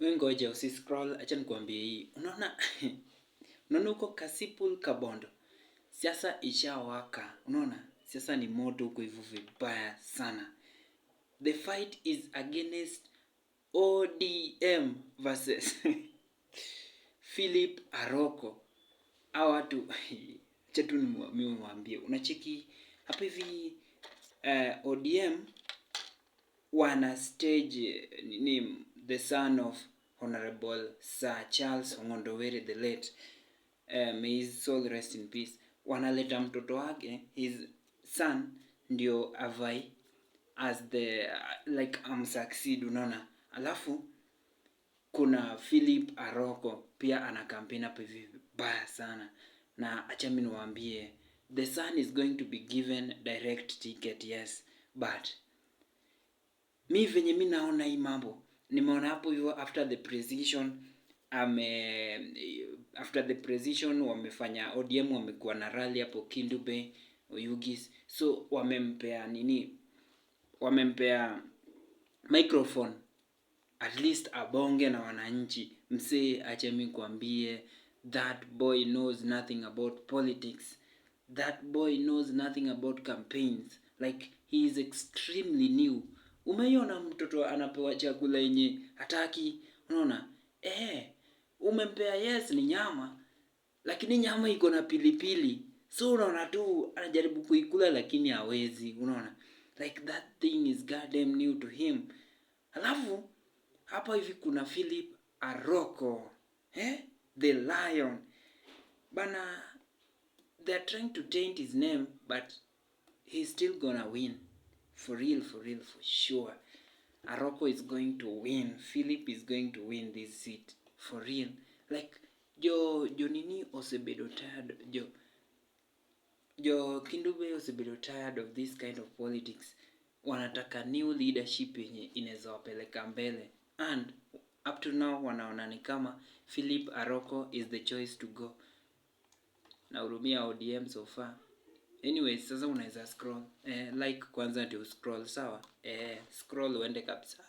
Wewe ngoja usiscroll, acha nikwambie hii. Unaona? Unaona huko Kasipul Kabondo. Siasa ishawaka. Unaona? Siasa ni moto huko hivyo vibaya sana. The fight is against ODM versus Philip Aroko. Hawa watu acha tu nimwambie. Unacheki hapa hivi ODM wana stage nini, the son of Honorable Sir Charles Ongondowere the late, may his soul rest in peace. Wanaleta mtoto wake, his son, ndio avai as the like succeed, unaona. Alafu kuna Philip Aroko pia ana campaign hapo hivi baya sana, na acha mimi niwaambie, the son is going to be given direct ticket, yes, but mi venye mi naona hii mambo, nimeona hapo hivyo after the precision wamefanya ODM, wamekuwa na rally hapo Kindu Bay, Oyugis, so wamempea microphone at least abonge na wananchi. Msee, acha mimi kuambie, that boy knows nothing about politics. That boy knows nothing about campaigns. Like, he is extremely new. Umeiona mtoto anapewa chakula yenye hataki, unaona? Umempea yes ni nyama, lakini nyama iko na pilipili. So unaona tu anajaribu kuikula lakini hawezi, unaona? Like, that thing is goddamn new to him. Alafu hapa hivi kuna Philip Aroko, the lion. Bana, they're trying to taint his name, but he's still gonna win. For real, for sure. Aroko is going to win. Philip is going to win this seat. For real. Like, Jo Osebedo tired. Jo Kindube Osebedo tired of this kind of politics. Wanataka new leadership yenye inaweza wapeleka mbele. And up to now wanaona ni kama Philip Aroko is the choice to go. Na hurumia ODM so far. Anyways, sasa unaweza scroll. Like kwanza ndio scroll, sawa? Scroll uende kabisa.